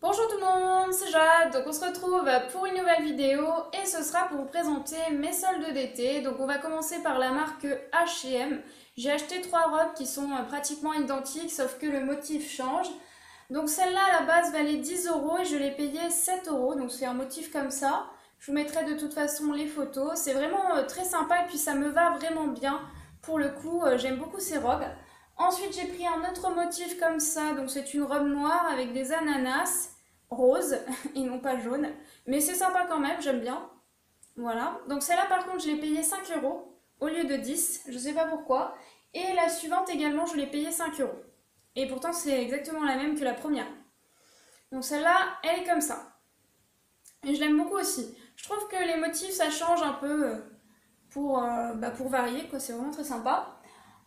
Bonjour tout le monde, c'est Jade, donc on se retrouve pour une nouvelle vidéo et ce sera pour vous présenter mes soldes d'été. Donc on va commencer par la marque H&M. J'ai acheté trois robes qui sont pratiquement identiques sauf que le motif change. Donc celle-là à la base valait 10 euros et je l'ai payée 7 euros, donc c'est un motif comme ça. Je vous mettrai de toute façon les photos, c'est vraiment très sympa et puis ça me va vraiment bien. Pour le coup, j'aime beaucoup ces robes. Ensuite, j'ai pris un autre motif comme ça, donc c'est une robe noire avec des ananas roses et non pas jaunes. Mais c'est sympa quand même, j'aime bien. Voilà. Donc celle-là par contre, je l'ai payée 5 euros au lieu de 10, je sais pas pourquoi. Et la suivante également, je l'ai payée 5 euros. Et pourtant, c'est exactement la même que la première. Donc celle-là, elle est comme ça. Et je l'aime beaucoup aussi. Je trouve que les motifs, ça change un peu pour varier, quoi. C'est vraiment très sympa.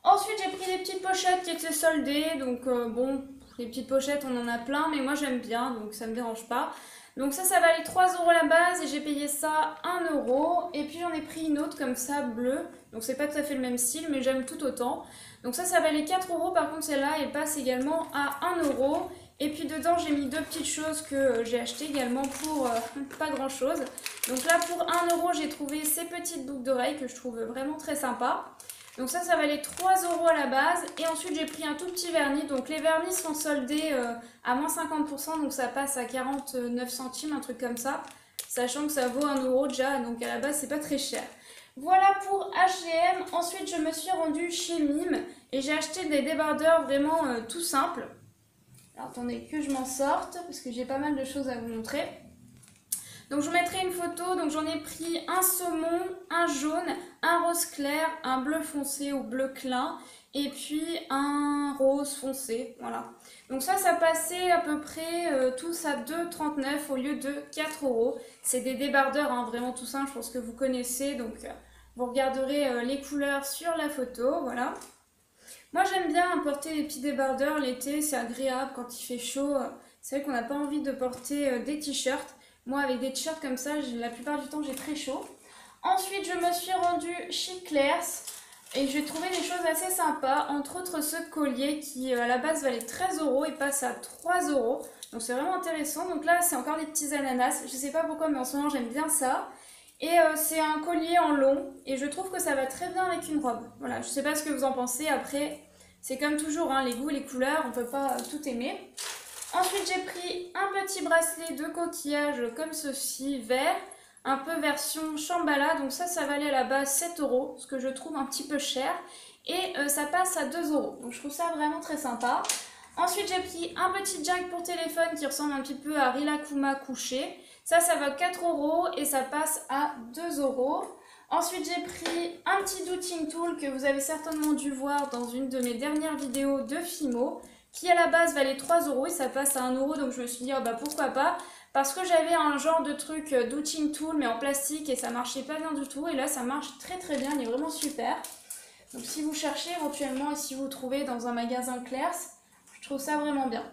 Ensuite, j'ai pris des petites pochettes qui étaient soldées. Donc, bon, les petites pochettes, on en a plein, mais moi j'aime bien, donc ça me dérange pas. Donc, ça valait 3 euros la base et j'ai payé ça 1 euro. Et puis, j'en ai pris une autre comme ça, bleue. Donc, c'est pas tout à fait le même style, mais j'aime tout autant. Donc, ça valait 4 euros. Par contre, celle-là, elle passe également à 1 euro. Et puis, dedans, j'ai mis deux petites choses que j'ai achetées également pour pas grand chose. Donc, là, pour 1 euro, j'ai trouvé ces petites boucles d'oreilles que je trouve vraiment très sympa. Donc ça valait 3 euros à la base. Et ensuite, j'ai pris un tout petit vernis. Donc les vernis sont soldés à moins 50%. Donc ça passe à 49 centimes, un truc comme ça. Sachant que ça vaut 1 euro déjà. Donc à la base, c'est pas très cher. Voilà pour H&M. Ensuite, je me suis rendue chez Mime. Et j'ai acheté des débardeurs vraiment tout simples. Alors attendez que je m'en sorte. Parce que j'ai pas mal de choses à vous montrer. Donc je vous mettrai une photo, donc j'en ai pris un saumon, un jaune, un rose clair, un bleu foncé ou bleu clin et puis un rose foncé, voilà. Donc ça passait à peu près tous à 2,39 au lieu de 4 euros. C'est des débardeurs, hein, vraiment tout simple, je pense que vous connaissez, donc vous regarderez les couleurs sur la photo, voilà. Moi j'aime bien porter des petits débardeurs l'été, c'est agréable quand il fait chaud. C'est vrai qu'on n'a pas envie de porter des t-shirts. Moi, avec des t-shirts comme ça, la plupart du temps, j'ai très chaud. Ensuite, je me suis rendue chez Claire's et j'ai trouvé des choses assez sympas. Entre autres, ce collier qui, à la base, valait 13 euros et passe à 3 euros. Donc, c'est vraiment intéressant. Donc là, c'est encore des petits ananas. Je sais pas pourquoi, mais en ce moment, j'aime bien ça. Et c'est un collier en long et je trouve que ça va très bien avec une robe. Voilà, je sais pas ce que vous en pensez. Après, c'est comme toujours, hein, les goûts, les couleurs, on peut pas tout aimer. Ensuite, j'ai pris un petit bracelet de coquillage comme ceci, vert, un peu version Shambhala. Donc ça valait à la base 7 euros, ce que je trouve un petit peu cher. Et ça passe à 2 euros. Donc je trouve ça vraiment très sympa. Ensuite, j'ai pris un petit jack pour téléphone qui ressemble un petit peu à Rilakuma couché. Ça va 4 euros et ça passe à 2 euros. Ensuite, j'ai pris un petit douting tool que vous avez certainement dû voir dans une de mes dernières vidéos de Fimo, qui à la base valait 3 euros et ça passe à 1 euro. Donc je me suis dit, oh bah pourquoi pas, parce que j'avais un genre de truc douting tool mais en plastique et ça marchait pas bien du tout. Et là, ça marche très très bien, il est vraiment super. Donc si vous cherchez éventuellement et si vous trouvez dans un magasin Claire's, je trouve ça vraiment bien.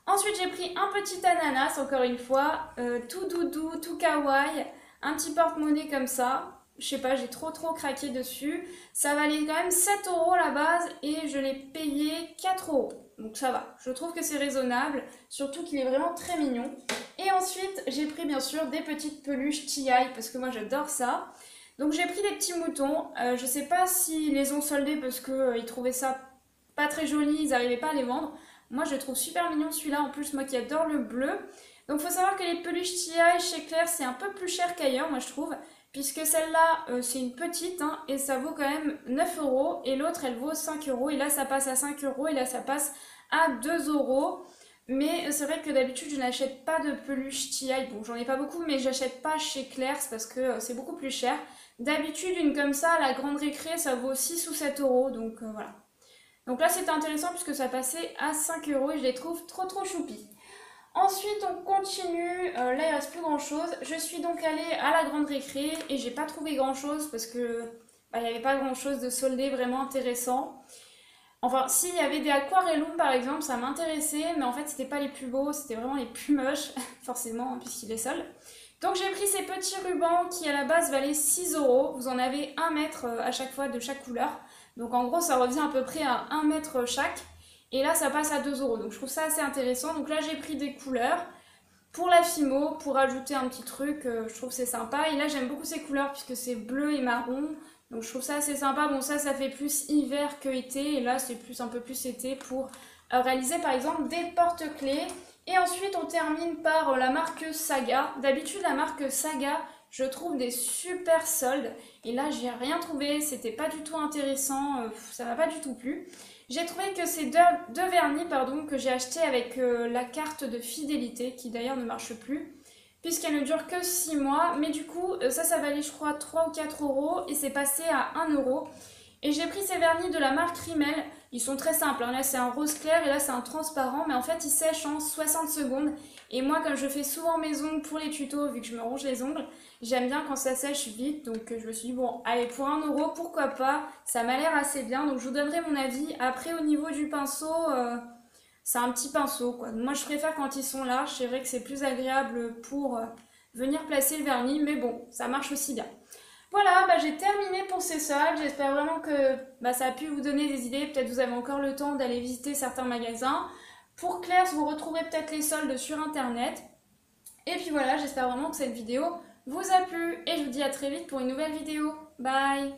Ensuite, j'ai pris un petit ananas, encore une fois, tout doudou, tout kawaii, un petit porte-monnaie comme ça. Je sais pas, j'ai trop craqué dessus. Ça valait quand même 7 euros à la base et je l'ai payé 4 euros. Donc ça va, je trouve que c'est raisonnable, surtout qu'il est vraiment très mignon. Et ensuite, j'ai pris bien sûr des petites peluches TI parce que moi j'adore ça. Donc j'ai pris des petits moutons. Je sais pas s'ils les ont soldés parce qu'ils trouvaient ça pas très joli, ils n'arrivaient pas à les vendre. Moi, je le trouve super mignon celui-là. En plus, moi qui adore le bleu. Donc, il faut savoir que les peluches TI chez Claire, c'est un peu plus cher qu'ailleurs, moi je trouve. Puisque celle-là, c'est une petite hein, et ça vaut quand même 9 euros. Et l'autre, elle vaut 5 euros. Et là, ça passe à 5 euros. Et là, ça passe à 2 euros. Mais c'est vrai que d'habitude, je n'achète pas de peluche TI. Bon, j'en ai pas beaucoup, mais j'achète pas chez Claire's parce que c'est beaucoup plus cher. D'habitude, une comme ça, à la grande récré, ça vaut 6 ou 7 euros. Donc, voilà. Donc là, c'était intéressant puisque ça passait à 5 euros et je les trouve trop choupi. Ensuite, on continue. Là, il reste plus grand chose. Je suis donc allée à la grande récré et j'ai pas trouvé grand chose parce que il n'y avait pas grand chose de soldé vraiment intéressant. Enfin, s'il y avait des aquarellums par exemple, ça m'intéressait, mais en fait, c'était pas les plus beaux, c'était vraiment les plus moches, forcément, puisqu'il est seul. Donc j'ai pris ces petits rubans qui à la base valaient 6 euros. Vous en avez 1 mètre à chaque fois de chaque couleur. Donc en gros ça revient à peu près à 1 mètre chaque. Et là ça passe à 2 euros. Donc je trouve ça assez intéressant. Donc là j'ai pris des couleurs. pour la Fimo, pour ajouter un petit truc, je trouve que c'est sympa. Et là j'aime beaucoup ces couleurs puisque c'est bleu et marron. Donc je trouve ça assez sympa. Bon ça fait plus hiver que été. Et là c'est plus un peu plus été pour réaliser par exemple des porte-clés. Et ensuite on termine par la marque Saga. D'habitude la marque Saga, je trouve des super soldes. Et là j'ai rien trouvé, c'était pas du tout intéressant, ça m'a pas du tout plu. J'ai trouvé que ces deux vernis que j'ai acheté avec la carte de fidélité, qui d'ailleurs ne marche plus, puisqu'elle ne dure que 6 mois. Mais du coup, ça valait je crois 3 ou 4 euros et c'est passé à 1 euro. Et j'ai pris ces vernis de la marque Rimmel. Ils sont très simples, hein. Là c'est un rose clair et là c'est un transparent, mais en fait ils sèchent en 60 secondes. Et moi comme je fais souvent mes ongles pour les tutos, vu que je me ronge les ongles, j'aime bien quand ça sèche vite. Donc je me suis dit bon allez pour 1 euro pourquoi pas, ça m'a l'air assez bien. Donc je vous donnerai mon avis. Après au niveau du pinceau, c'est un petit pinceau quoi. Moi je préfère quand ils sont larges, c'est vrai que c'est plus agréable pour venir placer le vernis, mais bon ça marche aussi bien. Voilà, j'ai terminé pour ces soldes. J'espère vraiment que ça a pu vous donner des idées. Peut-être vous avez encore le temps d'aller visiter certains magasins. Pour Claire's, vous retrouverez peut-être les soldes sur internet. Et puis voilà, j'espère vraiment que cette vidéo vous a plu. Et je vous dis à très vite pour une nouvelle vidéo. Bye!